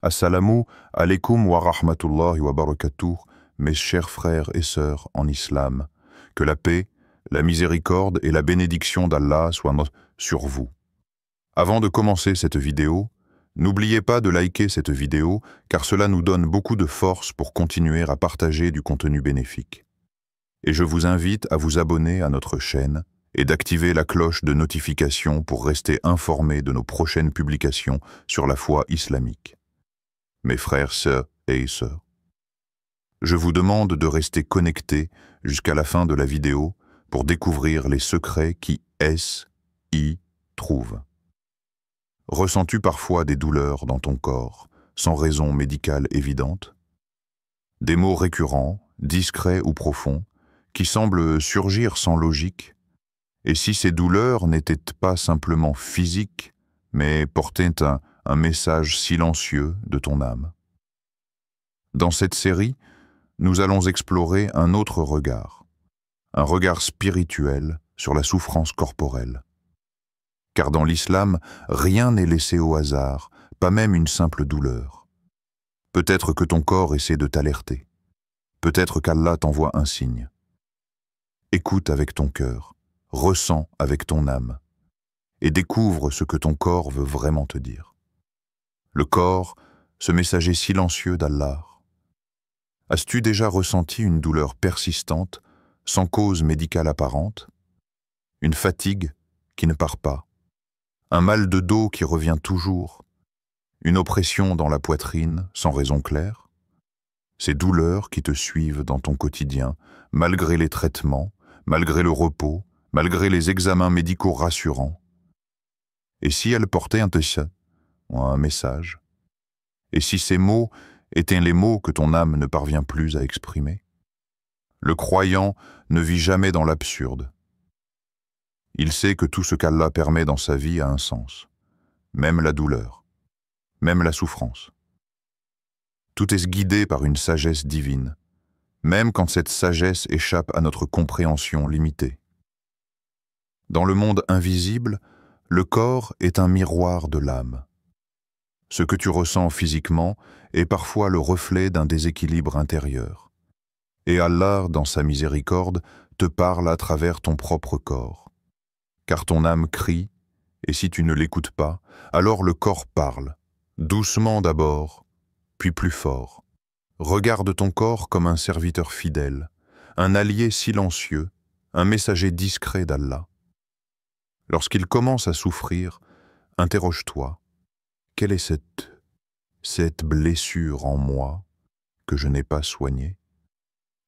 Assalamu alaikum wa rahmatullahi wa barakatuh, mes chers frères et sœurs en islam. Que la paix, la miséricorde et la bénédiction d'Allah soient sur vous. Avant de commencer cette vidéo, n'oubliez pas de liker cette vidéo car cela nous donne beaucoup de force pour continuer à partager du contenu bénéfique. Et je vous invite à vous abonner à notre chaîne et d'activer la cloche de notification pour rester informé de nos prochaines publications sur la foi islamique. Mes frères, sœurs et sœurs, je vous demande de rester connectés jusqu'à la fin de la vidéo pour découvrir les secrets qui y trouvent. Ressens-tu parfois des douleurs dans ton corps, sans raison médicale évidente? Des maux récurrents, discrets ou profonds, qui semblent surgir sans logique? Et si ces douleurs n'étaient pas simplement physiques, mais portaient un message silencieux de ton âme? Dans cette série, nous allons explorer un autre regard, un regard spirituel sur la souffrance corporelle. Car dans l'islam, rien n'est laissé au hasard, pas même une simple douleur. Peut-être que ton corps essaie de t'alerter. Peut-être qu'Allah t'envoie un signe. Écoute avec ton cœur, ressens avec ton âme, et découvre ce que ton corps veut vraiment te dire. Le corps, ce messager silencieux d'Allah. As-tu déjà ressenti une douleur persistante, sans cause médicale apparente? Une fatigue qui ne part pas? Un mal de dos qui revient toujours? Une oppression dans la poitrine sans raison claire? Ces douleurs qui te suivent dans ton quotidien, malgré les traitements, malgré le repos, malgré les examens médicaux rassurants. Et si elles portaient un message? Et si ces mots étaient les mots que ton âme ne parvient plus à exprimer? Le croyant ne vit jamais dans l'absurde. Il sait que tout ce qu'Allah permet dans sa vie a un sens, même la douleur, même la souffrance. Tout est guidé par une sagesse divine, même quand cette sagesse échappe à notre compréhension limitée. Dans le monde invisible, le corps est un miroir de l'âme. Ce que tu ressens physiquement est parfois le reflet d'un déséquilibre intérieur. Et Allah, dans sa miséricorde, te parle à travers ton propre corps. Car ton âme crie, et si tu ne l'écoutes pas, alors le corps parle, doucement d'abord, puis plus fort. Regarde ton corps comme un serviteur fidèle, un allié silencieux, un messager discret d'Allah. Lorsqu'il commence à souffrir, interroge-toi. Quelle est cette blessure en moi que je n'ai pas soignée?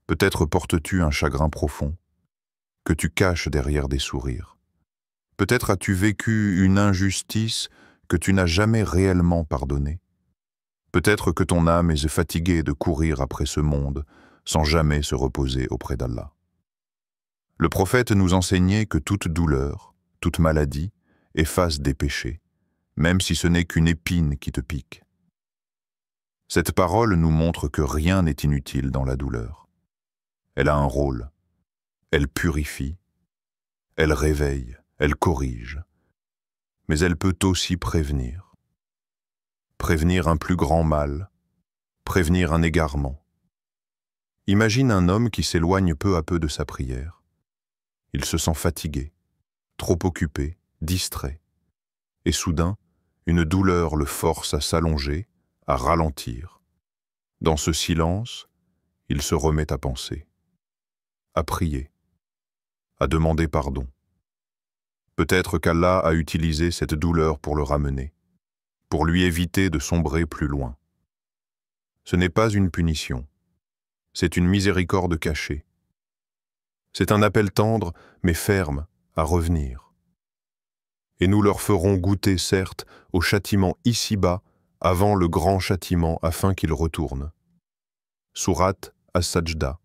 Peut-être portes-tu un chagrin profond, que tu caches derrière des sourires. Peut-être as-tu vécu une injustice que tu n'as jamais réellement pardonnée. Peut-être que ton âme est fatiguée de courir après ce monde sans jamais se reposer auprès d'Allah. Le prophète nous enseignait que toute douleur, toute maladie efface des péchés, même si ce n'est qu'une épine qui te pique. Cette parole nous montre que rien n'est inutile dans la douleur. Elle a un rôle. Elle purifie, elle réveille, elle corrige. Mais elle peut aussi prévenir. Prévenir un plus grand mal, prévenir un égarement. Imagine un homme qui s'éloigne peu à peu de sa prière. Il se sent fatigué, trop occupé, distrait. Et soudain, une douleur le force à s'allonger, à ralentir. Dans ce silence, il se remet à penser, à prier, à demander pardon. Peut-être qu'Allah a utilisé cette douleur pour le ramener, pour lui éviter de sombrer plus loin. Ce n'est pas une punition, c'est une miséricorde cachée. C'est un appel tendre, mais ferme, à revenir. Et nous leur ferons goûter, certes, au châtiment ici-bas, avant le grand châtiment, afin qu'ils retournent. Sourate As-Sajda,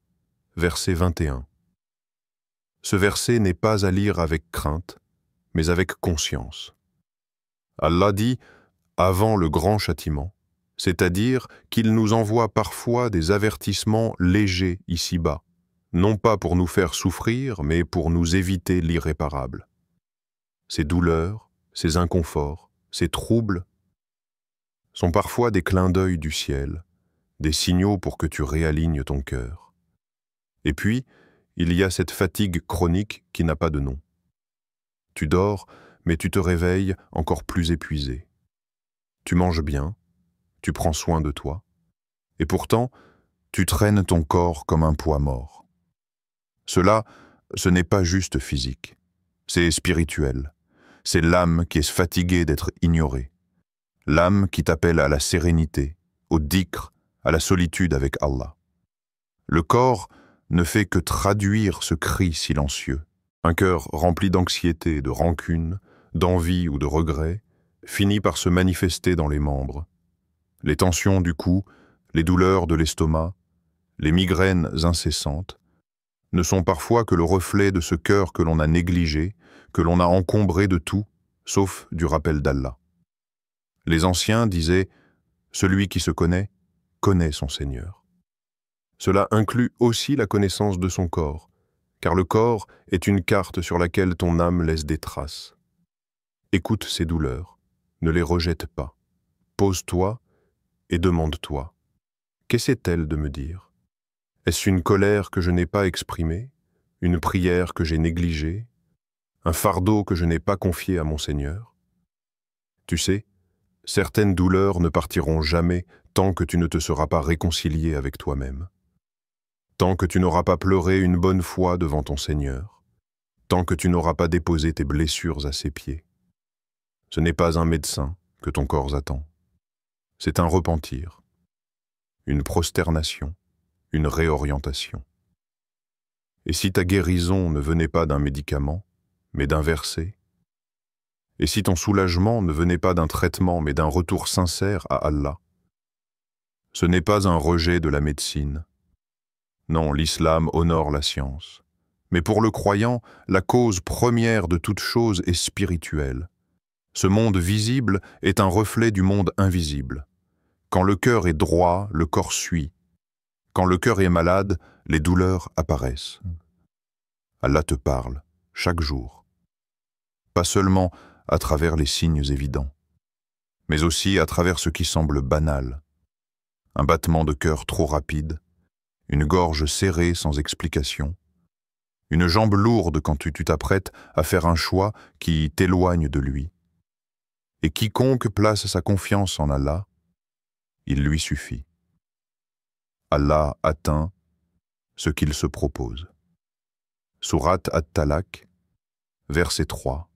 verset 21. Ce verset n'est pas à lire avec crainte, mais avec conscience. Allah dit « avant le grand châtiment », c'est-à-dire qu'il nous envoie parfois des avertissements légers ici-bas, non pas pour nous faire souffrir, mais pour nous éviter l'irréparable. Ces douleurs, ces inconforts, ces troubles, sont parfois des clins d'œil du ciel, des signaux pour que tu réalignes ton cœur. Et puis, il y a cette fatigue chronique qui n'a pas de nom. Tu dors, mais tu te réveilles encore plus épuisé. Tu manges bien, tu prends soin de toi, et pourtant, tu traînes ton corps comme un poids mort. Cela, ce n'est pas juste physique, c'est spirituel. C'est l'âme qui est fatiguée d'être ignorée. L'âme qui t'appelle à la sérénité, au dhikr, à la solitude avec Allah. Le corps ne fait que traduire ce cri silencieux. Un cœur rempli d'anxiété, de rancune, d'envie ou de regret finit par se manifester dans les membres. Les tensions du cou, les douleurs de l'estomac, les migraines incessantes ne sont parfois que le reflet de ce cœur que l'on a négligé, que l'on a encombré de tout, sauf du rappel d'Allah. Les anciens disaient « Celui qui se connaît son Seigneur ». Cela inclut aussi la connaissance de son corps, car le corps est une carte sur laquelle ton âme laisse des traces. Écoute ces douleurs, ne les rejette pas. Pose-toi et demande-toi « Qu'essaie-t-elle de me dire ? Est-ce une colère que je n'ai pas exprimée, une prière que j'ai négligée, un fardeau que je n'ai pas confié à mon Seigneur ? Tu sais, certaines douleurs ne partiront jamais tant que tu ne te seras pas réconcilié avec toi-même, tant que tu n'auras pas pleuré une bonne fois devant ton Seigneur, tant que tu n'auras pas déposé tes blessures à ses pieds. Ce n'est pas un médecin que ton corps attend, c'est un repentir, une prosternation, une réorientation. Et si ta guérison ne venait pas d'un médicament, mais d'un verset, et si ton soulagement ne venait pas d'un traitement, mais d'un retour sincère à Allah, ce n'est pas un rejet de la médecine. Non, l'islam honore la science. Mais pour le croyant, la cause première de toute chose est spirituelle. Ce monde visible est un reflet du monde invisible. Quand le cœur est droit, le corps suit. Quand le cœur est malade, les douleurs apparaissent. Allah te parle, chaque jour. Pas seulement à travers les signes évidents, mais aussi à travers ce qui semble banal. Un battement de cœur trop rapide, une gorge serrée sans explication, une jambe lourde quand tu t'apprêtes à faire un choix qui t'éloigne de lui. Et quiconque place sa confiance en Allah, il lui suffit. Allah atteint ce qu'il se propose. Sourate At-Talaq, verset 3.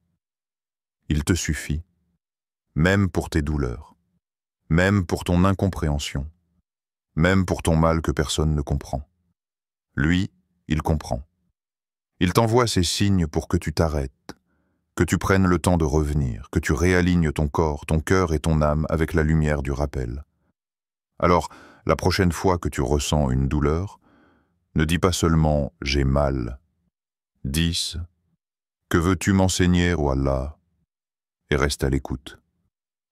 Il te suffit, même pour tes douleurs, même pour ton incompréhension, même pour ton mal que personne ne comprend. Lui, il comprend. Il t'envoie ces signes pour que tu t'arrêtes, que tu prennes le temps de revenir, que tu réalignes ton corps, ton cœur et ton âme avec la lumière du rappel. Alors, la prochaine fois que tu ressens une douleur, ne dis pas seulement « j'ai mal ». Dis « que veux-tu m'enseigner, ô Allah ?» et reste à l'écoute.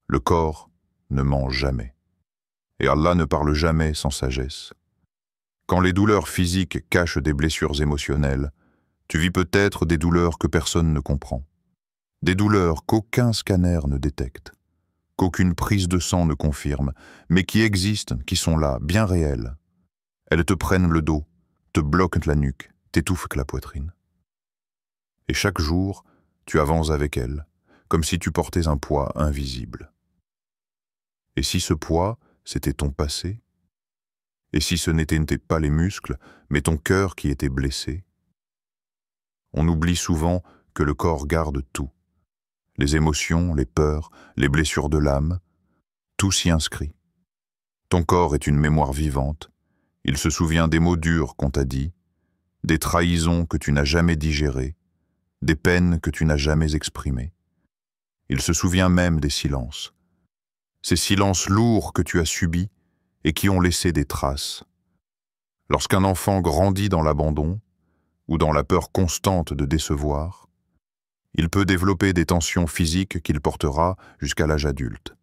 Le corps ne ment jamais. Et Allah ne parle jamais sans sagesse. Quand les douleurs physiques cachent des blessures émotionnelles, tu vis peut-être des douleurs que personne ne comprend. Des douleurs qu'aucun scanner ne détecte, qu'aucune prise de sang ne confirme, mais qui existent, qui sont là, bien réelles. Elles te prennent le dos, te bloquent la nuque, t'étouffent la poitrine. Et chaque jour, tu avances avec elles, comme si tu portais un poids invisible. Et si ce poids, c'était ton passé? Et si ce n'était pas les muscles, mais ton cœur qui était blessé? On oublie souvent que le corps garde tout. Les émotions, les peurs, les blessures de l'âme, tout s'y inscrit. Ton corps est une mémoire vivante. Il se souvient des mots durs qu'on t'a dit, des trahisons que tu n'as jamais digérées, des peines que tu n'as jamais exprimées. Il se souvient même des silences. Ces silences lourds que tu as subis et qui ont laissé des traces. Lorsqu'un enfant grandit dans l'abandon ou dans la peur constante de décevoir, il peut développer des tensions physiques qu'il portera jusqu'à l'âge adulte.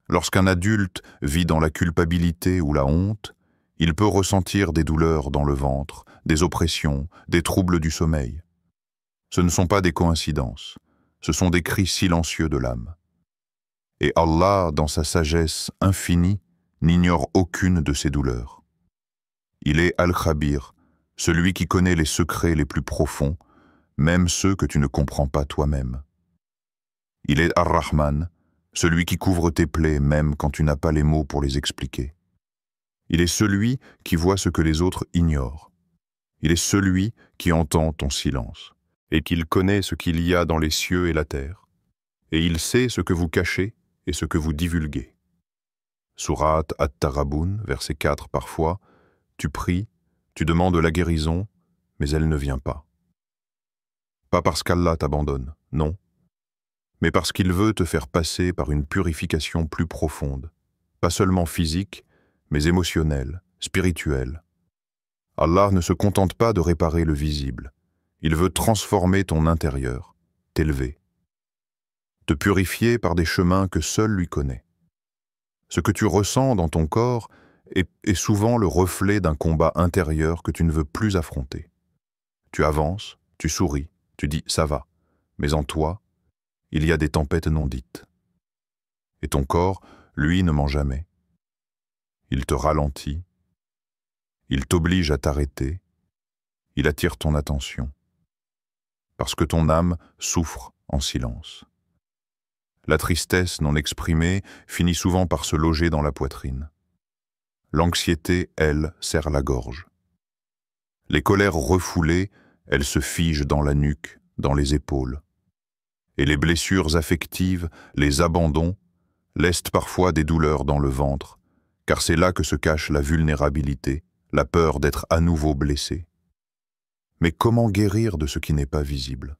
Lorsqu'un adulte vit dans la culpabilité ou la honte, il peut ressentir des douleurs dans le ventre, des oppressions, des troubles du sommeil. Ce ne sont pas des coïncidences, ce sont des cris silencieux de l'âme. Et Allah, dans sa sagesse infinie, n'ignore aucune de ces douleurs. Il est Al-Khabir, celui qui connaît les secrets les plus profonds, même ceux que tu ne comprends pas toi-même. Il est Ar-Rahman, celui qui couvre tes plaies même quand tu n'as pas les mots pour les expliquer. Il est celui qui voit ce que les autres ignorent. Il est celui qui entend ton silence, et qu'il connaît ce qu'il y a dans les cieux et la terre. Et il sait ce que vous cachez et ce que vous divulguez. Sourate At-Taghabun, verset 4 parfois, tu pries, tu demandes la guérison, mais elle ne vient pas. Pas parce qu'Allah t'abandonne, non, mais parce qu'il veut te faire passer par une purification plus profonde, pas seulement physique, mais émotionnelle, spirituelle. Allah ne se contente pas de réparer le visible, il veut transformer ton intérieur, t'élever, te purifier par des chemins que seul lui connaît. Ce que tu ressens dans ton corps est souvent le reflet d'un combat intérieur que tu ne veux plus affronter. Tu avances, tu souris, tu dis « ça va », mais en toi, il y a des tempêtes non dites. Et ton corps, lui, ne ment jamais. Il te ralentit, il t'oblige à t'arrêter, il attire ton attention, parce que ton âme souffre en silence. La tristesse non exprimée finit souvent par se loger dans la poitrine. L'anxiété, elle, serre la gorge. Les colères refoulées, elles se figent dans la nuque, dans les épaules. Et les blessures affectives, les abandons, laissent parfois des douleurs dans le ventre, car c'est là que se cache la vulnérabilité, la peur d'être à nouveau blessé. Mais comment guérir de ce qui n'est pas visible?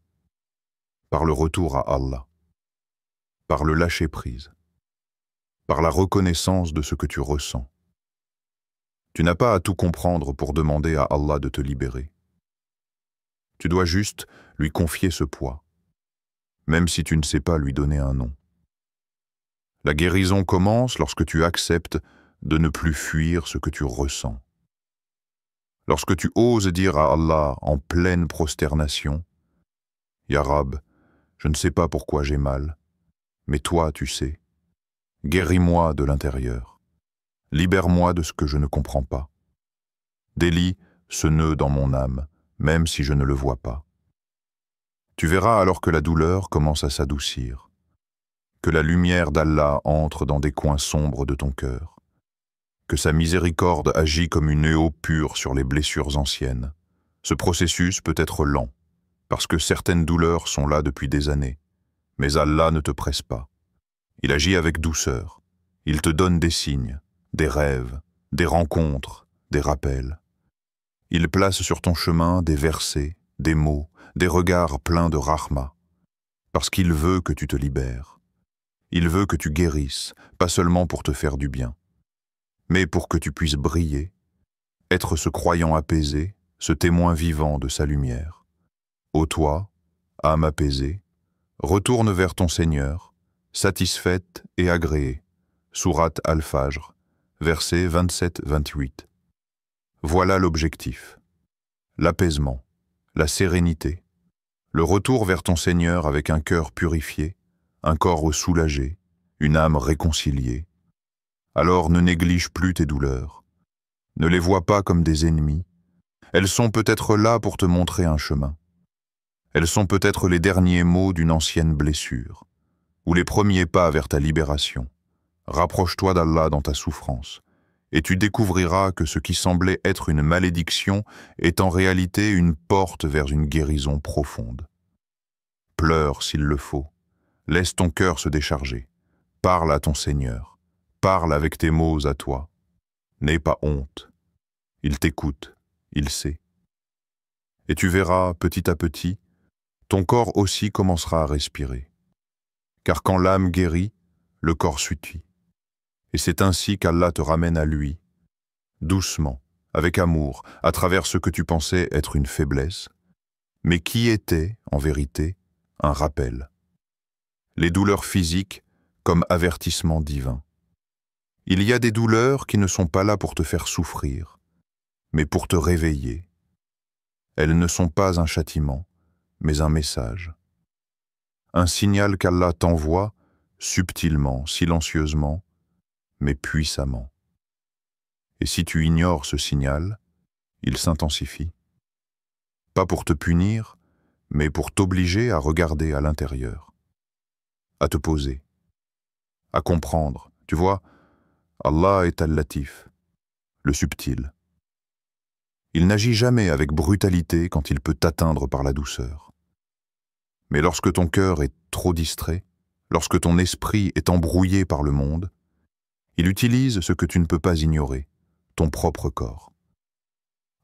Par le retour à Allah, par le lâcher-prise, par la reconnaissance de ce que tu ressens. Tu n'as pas à tout comprendre pour demander à Allah de te libérer. Tu dois juste lui confier ce poids, même si tu ne sais pas lui donner un nom. La guérison commence lorsque tu acceptes de ne plus fuir ce que tu ressens. Lorsque tu oses dire à Allah en pleine prosternation, « Ya Rab, je ne sais pas pourquoi j'ai mal, mais toi tu sais. Guéris-moi de l'intérieur. Libère-moi de ce que je ne comprends pas. Délie ce nœud dans mon âme, même si je ne le vois pas. » Tu verras alors que la douleur commence à s'adoucir, que la lumière d'Allah entre dans des coins sombres de ton cœur, que sa miséricorde agit comme une eau pure sur les blessures anciennes. Ce processus peut être lent, parce que certaines douleurs sont là depuis des années, mais Allah ne te presse pas. Il agit avec douceur, il te donne des signes, des rêves, des rencontres, des rappels. Il place sur ton chemin des versets, des mots, des regards pleins de rahma, parce qu'il veut que tu te libères. Il veut que tu guérisses, pas seulement pour te faire du bien, mais pour que tu puisses briller, être ce croyant apaisé, ce témoin vivant de sa lumière. Ô toi, âme apaisée, retourne vers ton Seigneur, satisfaite et agréée. Sourate Al-Fajr, versets 27-28. Voilà l'objectif. L'apaisement, la sérénité, le retour vers ton Seigneur avec un cœur purifié, un corps soulagé, une âme réconciliée. Alors ne néglige plus tes douleurs. Ne les vois pas comme des ennemis. Elles sont peut-être là pour te montrer un chemin. Elles sont peut-être les derniers mots d'une ancienne blessure, ou les premiers pas vers ta libération. Rapproche-toi d'Allah dans ta souffrance, et tu découvriras que ce qui semblait être une malédiction est en réalité une porte vers une guérison profonde. Pleure s'il le faut, laisse ton cœur se décharger, parle à ton Seigneur, parle avec tes mots à toi. N'aie pas honte, il t'écoute, il sait. Et tu verras, petit à petit, ton corps aussi commencera à respirer. Car quand l'âme guérit, le corps suit. Et c'est ainsi qu'Allah te ramène à lui, doucement, avec amour, à travers ce que tu pensais être une faiblesse, mais qui était, en vérité, un rappel. Les douleurs physiques comme avertissement divin. Il y a des douleurs qui ne sont pas là pour te faire souffrir, mais pour te réveiller. Elles ne sont pas un châtiment, mais un message. Un signal qu'Allah t'envoie, subtilement, silencieusement, mais puissamment. Et si tu ignores ce signal, il s'intensifie. Pas pour te punir, mais pour t'obliger à regarder à l'intérieur, à te poser, à comprendre. Tu vois, Allah est Al-Latif, le subtil. Il n'agit jamais avec brutalité quand il peut t'atteindre par la douceur. Mais lorsque ton cœur est trop distrait, lorsque ton esprit est embrouillé par le monde, il utilise ce que tu ne peux pas ignorer, ton propre corps.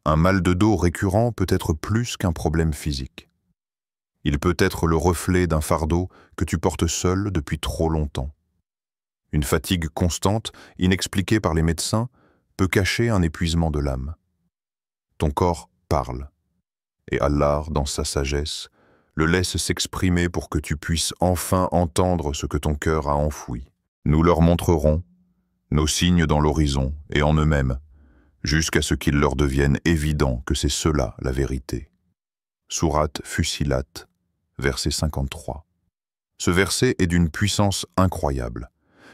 Un mal de dos récurrent peut être plus qu'un problème physique. Il peut être le reflet d'un fardeau que tu portes seul depuis trop longtemps. Une fatigue constante, inexpliquée par les médecins, peut cacher un épuisement de l'âme. Ton corps parle, et Allah, dans sa sagesse, le laisse s'exprimer pour que tu puisses enfin entendre ce que ton cœur a enfoui. Nous leur montrerons nos signes dans l'horizon et en eux-mêmes, jusqu'à ce qu'il leur devienne évident que c'est cela la vérité. Sourate Fussilat, verset 53. Ce verset est d'une puissance incroyable,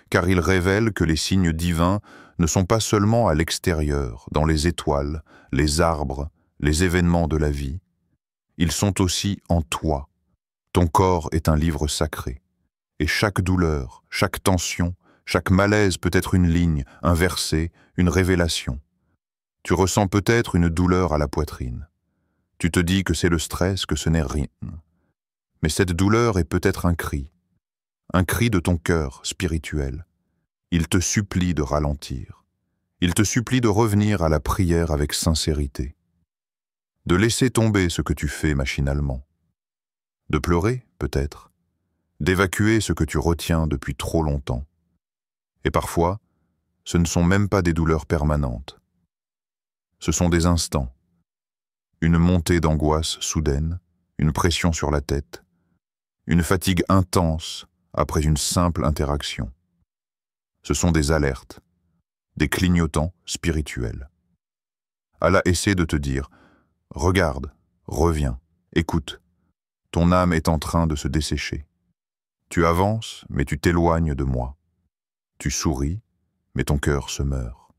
car il révèle que les signes divins ne sont pas seulement à l'extérieur, dans les étoiles, les arbres, les événements de la vie. Ils sont aussi en toi. Ton corps est un livre sacré, et chaque douleur, chaque tension, chaque malaise peut être une ligne, un verset, une révélation. Tu ressens peut-être une douleur à la poitrine. Tu te dis que c'est le stress, que ce n'est rien. Mais cette douleur est peut-être un cri de ton cœur spirituel. Il te supplie de ralentir. Il te supplie de revenir à la prière avec sincérité. De laisser tomber ce que tu fais machinalement. De pleurer, peut-être. D'évacuer ce que tu retiens depuis trop longtemps. Et parfois, ce ne sont même pas des douleurs permanentes. Ce sont des instants. Une montée d'angoisse soudaine, une pression sur la tête, une fatigue intense après une simple interaction. Ce sont des alertes, des clignotants spirituels. Allah essaie de te dire « Regarde, reviens, écoute, ton âme est en train de se dessécher. Tu avances, mais tu t'éloignes de moi. Tu souris, mais ton cœur se meurt. »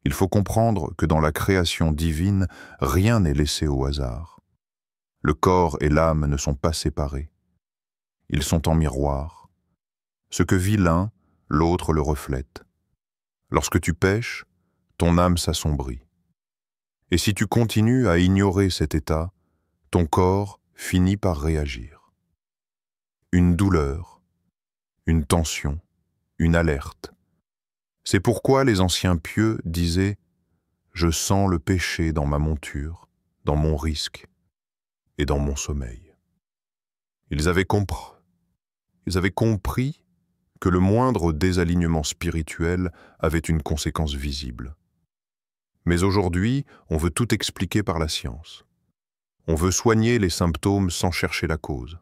Il faut comprendre que dans la création divine, rien n'est laissé au hasard. Le corps et l'âme ne sont pas séparés. Ils sont en miroir. Ce que vit l'un, l'autre le reflète. Lorsque tu pèches, ton âme s'assombrit. Et si tu continues à ignorer cet état, ton corps finit par réagir. Une douleur, une tension, une alerte. C'est pourquoi les anciens pieux disaient « Je sens le péché dans ma monture, dans mon risque et dans mon sommeil. » Ils avaient compris que le moindre désalignement spirituel avait une conséquence visible. Mais aujourd'hui, on veut tout expliquer par la science. On veut soigner les symptômes sans chercher la cause.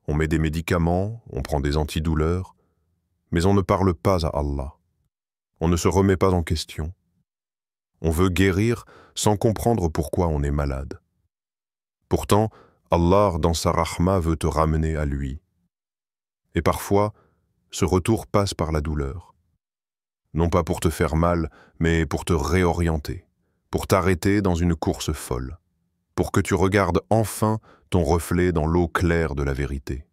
On met des médicaments, on prend des antidouleurs, mais on ne parle pas à Allah. On ne se remet pas en question. On veut guérir sans comprendre pourquoi on est malade. Pourtant, Allah, dans sa rahma, veut te ramener à lui. Et parfois, ce retour passe par la douleur. Non pas pour te faire mal, mais pour te réorienter, pour t'arrêter dans une course folle, pour que tu regardes enfin ton reflet dans l'eau claire de la vérité.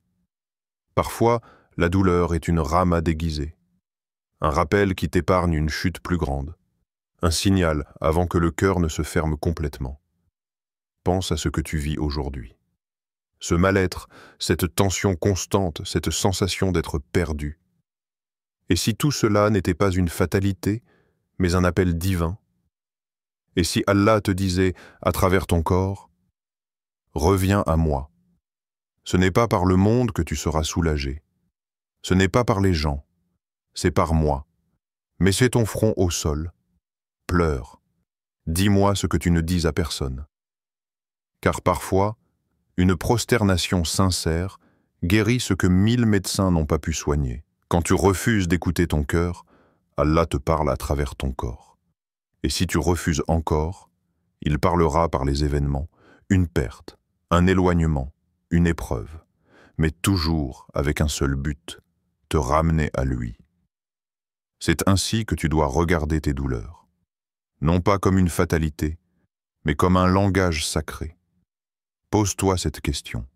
Parfois, la douleur est une rama déguisée, un rappel qui t'épargne une chute plus grande, un signal avant que le cœur ne se ferme complètement. Pense à ce que tu vis aujourd'hui. Ce mal-être, cette tension constante, cette sensation d'être perdu. Et si tout cela n'était pas une fatalité, mais un appel divin? Et si Allah te disait, à travers ton corps, « Reviens à moi », ce n'est pas par le monde que tu seras soulagé. Ce n'est pas par les gens. C'est par moi. Mets ton front au sol. Pleure. Dis-moi ce que tu ne dis à personne. Car parfois, une prosternation sincère guérit ce que 1000 médecins n'ont pas pu soigner. Quand tu refuses d'écouter ton cœur, Allah te parle à travers ton corps. Et si tu refuses encore, il parlera par les événements, une perte, un éloignement, une épreuve. mais toujours avec un seul but, te ramener à lui. C'est ainsi que tu dois regarder tes douleurs, non pas comme une fatalité, mais comme un langage sacré. Pose-toi cette question.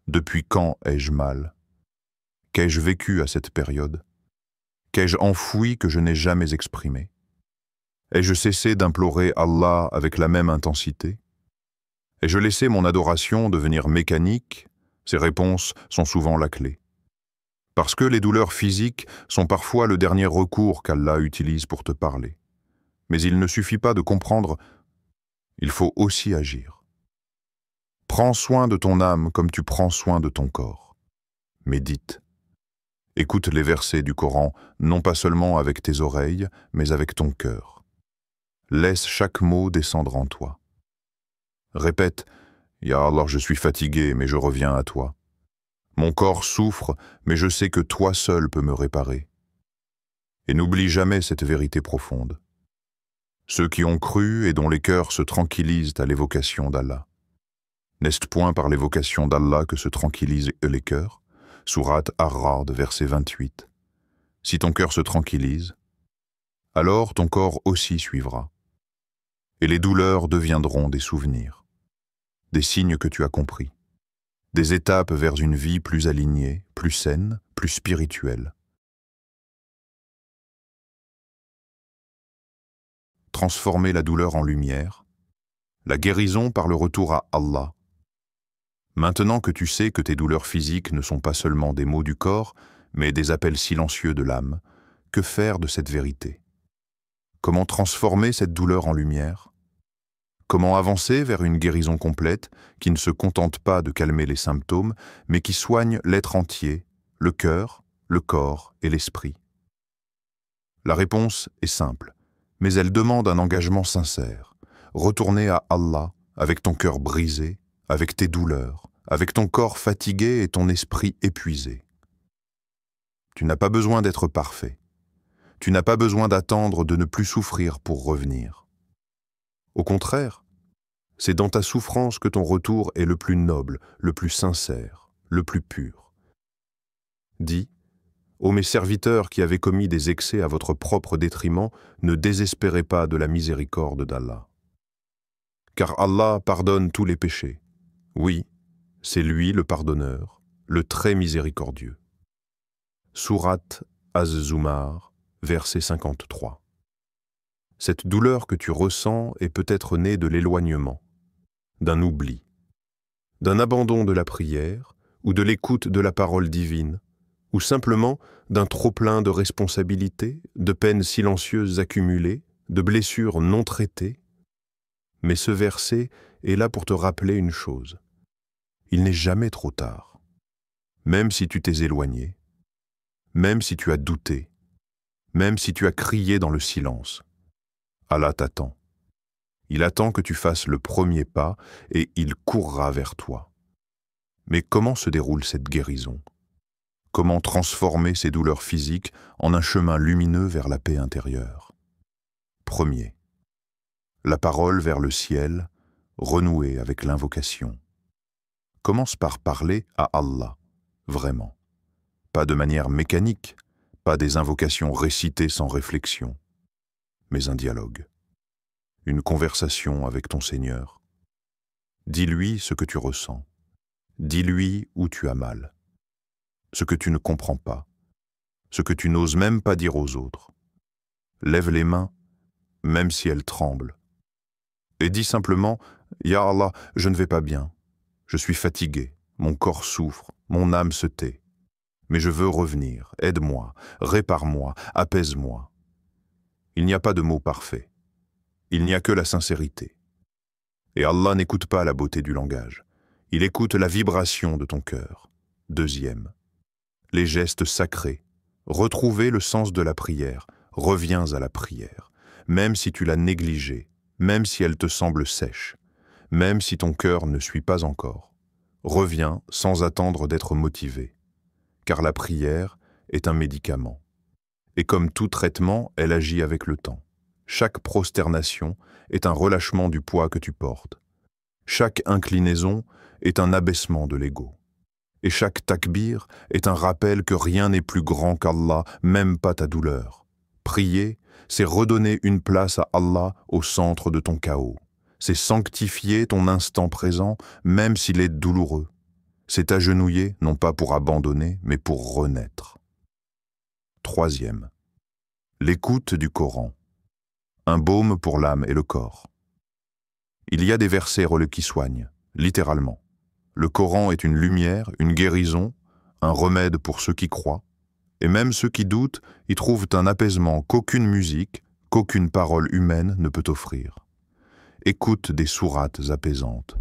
Depuis quand ai-je mal? Qu'ai-je vécu à cette période? Qu'ai-je enfoui que je n'ai jamais exprimé? Ai-je cessé d'implorer Allah avec la même intensité? Ai-je laissé mon adoration devenir mécanique? Ces réponses sont souvent la clé. Parce que les douleurs physiques sont parfois le dernier recours qu'Allah utilise pour te parler. Mais il ne suffit pas de comprendre, il faut aussi agir. Prends soin de ton âme comme tu prends soin de ton corps. Médite. Écoute les versets du Coran, non pas seulement avec tes oreilles, mais avec ton cœur. Laisse chaque mot descendre en toi. Répète, « Ya Allah, je suis fatigué, mais je reviens à toi. Mon corps souffre, mais je sais que toi seul peux me réparer. » Et n'oublie jamais cette vérité profonde. Ceux qui ont cru et dont les cœurs se tranquillisent à l'évocation d'Allah. N'est-ce point par l'évocation d'Allah que se tranquillisent les cœurs? Sourate Ar-Ra'd, verset 28. Si ton cœur se tranquillise, alors ton corps aussi suivra. Et les douleurs deviendront des souvenirs, des signes que tu as compris, des étapes vers une vie plus alignée, plus saine, plus spirituelle. Transformer la douleur en lumière, la guérison par le retour à Allah. Maintenant que tu sais que tes douleurs physiques ne sont pas seulement des maux du corps, mais des appels silencieux de l'âme, que faire de cette vérité? Comment transformer cette douleur en lumière? Comment avancer vers une guérison complète qui ne se contente pas de calmer les symptômes, mais qui soigne l'être entier, le cœur, le corps et l'esprit? La réponse est simple, mais elle demande un engagement sincère. Retourner à Allah avec ton cœur brisé, avec tes douleurs, avec ton corps fatigué et ton esprit épuisé. Tu n'as pas besoin d'être parfait. Tu n'as pas besoin d'attendre de ne plus souffrir pour revenir. Au contraire, c'est dans ta souffrance que ton retour est le plus noble, le plus sincère, le plus pur. Dis, ô mes serviteurs qui avez commis des excès à votre propre détriment, ne désespérez pas de la miséricorde d'Allah. Car Allah pardonne tous les péchés. Oui, c'est lui le pardonneur, le très miséricordieux. Sourate Az-Zumar, verset 53. Cette douleur que tu ressens est peut-être née de l'éloignement, d'un oubli, d'un abandon de la prière ou de l'écoute de la parole divine, ou simplement d'un trop-plein de responsabilités, de peines silencieuses accumulées, de blessures non traitées. Mais ce verset est là pour te rappeler une chose. Il n'est jamais trop tard. Même si tu t'es éloigné, même si tu as douté, même si tu as crié dans le silence, Allah t'attend. Il attend que tu fasses le premier pas et il courra vers toi. Mais comment se déroule cette guérison? Comment transformer ces douleurs physiques en un chemin lumineux vers la paix intérieure? Premier, la parole vers le ciel, renouée avec l'invocation. Commence par parler à Allah, vraiment. Pas de manière mécanique, pas des invocations récitées sans réflexion, mais un dialogue. Une conversation avec ton Seigneur. Dis-lui ce que tu ressens. Dis-lui où tu as mal. Ce que tu ne comprends pas. Ce que tu n'oses même pas dire aux autres. Lève les mains, même si elles tremblent. Et dis simplement, « Ya Allah, je ne vais pas bien. Je suis fatigué, mon corps souffre, mon âme se tait. Mais je veux revenir, aide-moi, répare-moi, apaise-moi. » Il n'y a pas de mots parfaits. Il n'y a que la sincérité. Et Allah n'écoute pas la beauté du langage. Il écoute la vibration de ton cœur. Deuxième, les gestes sacrés. Retrouver le sens de la prière. Reviens à la prière. Même si tu l'as négligée, même si elle te semble sèche, même si ton cœur ne suit pas encore. Reviens sans attendre d'être motivé. Car la prière est un médicament. Et comme tout traitement, elle agit avec le temps. Chaque prosternation est un relâchement du poids que tu portes. Chaque inclinaison est un abaissement de l'ego. Et chaque takbir est un rappel que rien n'est plus grand qu'Allah, même pas ta douleur. Prier, c'est redonner une place à Allah au centre de ton chaos. C'est sanctifier ton instant présent, même s'il est douloureux. C'est t'agenouiller, non pas pour abandonner, mais pour renaître. Troisième, l'écoute du Coran. Un baume pour l'âme et le corps. Il y a des versets qui soignent, littéralement. Le Coran est une lumière, une guérison, un remède pour ceux qui croient, et même ceux qui doutent y trouvent un apaisement qu'aucune musique, qu'aucune parole humaine ne peut offrir. Écoute des sourates apaisantes.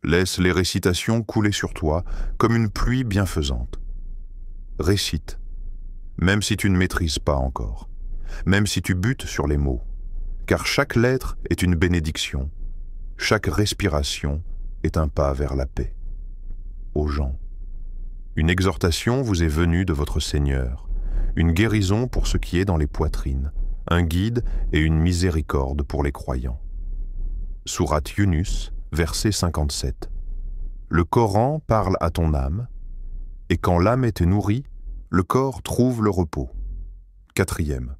Laisse les récitations couler sur toi comme une pluie bienfaisante. Récite, même si tu ne maîtrises pas encore, même si tu butes sur les mots, car chaque lettre est une bénédiction, chaque respiration est un pas vers la paix. Aux gens, une exhortation vous est venue de votre Seigneur, une guérison pour ce qui est dans les poitrines, un guide et une miséricorde pour les croyants. Sourate Yunus, verset 57. Le Coran parle à ton âme, et quand l'âme est nourrie, le corps trouve le repos. Quatrième,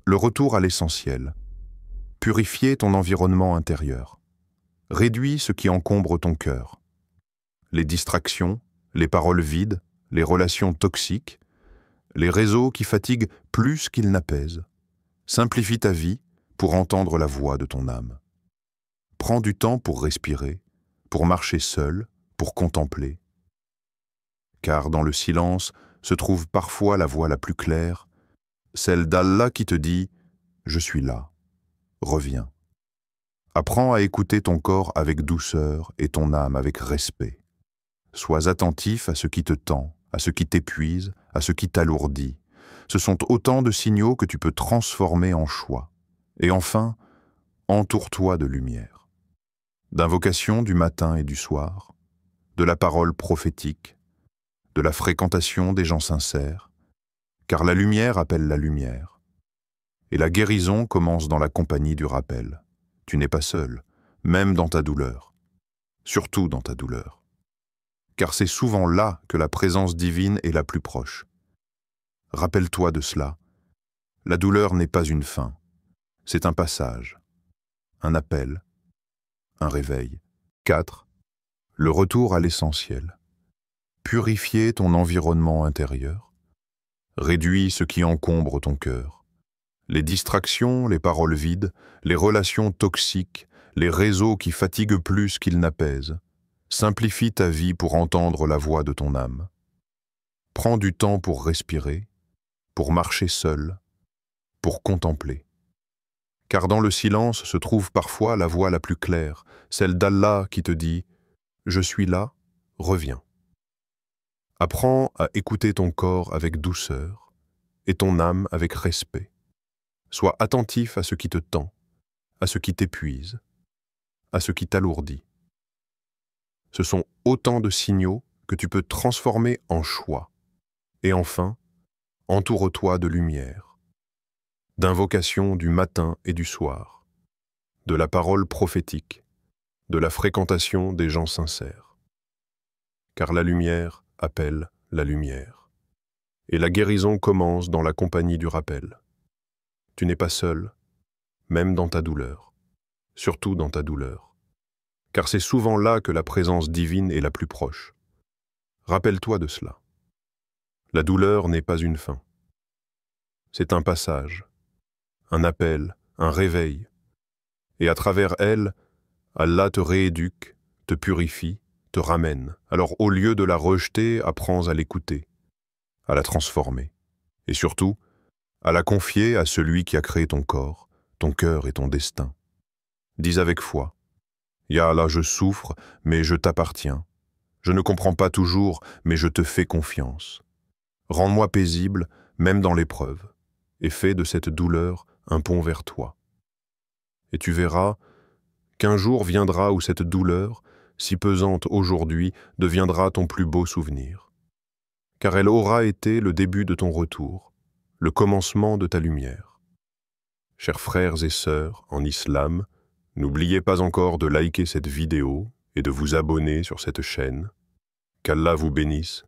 le retour à l'essentiel. Purifier ton environnement intérieur. Réduis ce qui encombre ton cœur. Les distractions, les paroles vides, les relations toxiques, les réseaux qui fatiguent plus qu'ils n'apaisent. Simplifie ta vie pour entendre la voix de ton âme. Prends du temps pour respirer, pour marcher seul, pour contempler. Car dans le silence se trouve parfois la voix la plus claire, celle d'Allah qui te dit « Je suis là, reviens ». Apprends à écouter ton corps avec douceur et ton âme avec respect. Sois attentif à ce qui te tend, à ce qui t'épuise, à ce qui t'alourdit. Ce sont autant de signaux que tu peux transformer en choix. Et enfin, entoure-toi de lumière. D'invocations du matin et du soir, de la parole prophétique, de la fréquentation des gens sincères, car la lumière appelle la lumière. Et la guérison commence dans la compagnie du rappel. Tu n'es pas seul, même dans ta douleur. Surtout dans ta douleur. Car c'est souvent là que la présence divine est la plus proche. Rappelle-toi de cela. La douleur n'est pas une fin. C'est un passage, un appel, un réveil. 4. Le retour à l'essentiel. Purifier ton environnement intérieur. Réduis ce qui encombre ton cœur. Les distractions, les paroles vides, les relations toxiques, les réseaux qui fatiguent plus qu'ils n'apaisent. Simplifie ta vie pour entendre la voix de ton âme. Prends du temps pour respirer, pour marcher seul, pour contempler. Car dans le silence se trouve parfois la voix la plus claire, celle d'Allah qui te dit « Je suis là, reviens ». Apprends à écouter ton corps avec douceur et ton âme avec respect. Sois attentif à ce qui te tend, à ce qui t'épuise, à ce qui t'alourdit. Ce sont autant de signaux que tu peux transformer en choix. Et enfin, entoure-toi de lumière, d'invocations du matin et du soir, de la parole prophétique, de la fréquentation des gens sincères. Car la lumière appelle la lumière. Et la guérison commence dans la compagnie du rappel. Tu n'es pas seul, même dans ta douleur, surtout dans ta douleur. Car c'est souvent là que la présence divine est la plus proche. Rappelle-toi de cela. La douleur n'est pas une fin. C'est un passage, un appel, un réveil. Et à travers elle, Allah te rééduque, te purifie, te ramène. Alors au lieu de la rejeter, apprends à l'écouter, à la transformer. Et surtout, à la confier à celui qui a créé ton corps, ton cœur et ton destin. Dis avec foi, « Ya Allah, je souffre, mais je t'appartiens. Je ne comprends pas toujours, mais je te fais confiance. Rends-moi paisible, même dans l'épreuve, et fais de cette douleur un pont vers toi. Et tu verras qu'un jour viendra où cette douleur, si pesante aujourd'hui, deviendra ton plus beau souvenir. Car elle aura été le début de ton retour, le commencement de ta lumière. Chers frères et sœurs en islam, n'oubliez pas encore de liker cette vidéo et de vous abonner sur cette chaîne, Qu'Allah vous bénisse.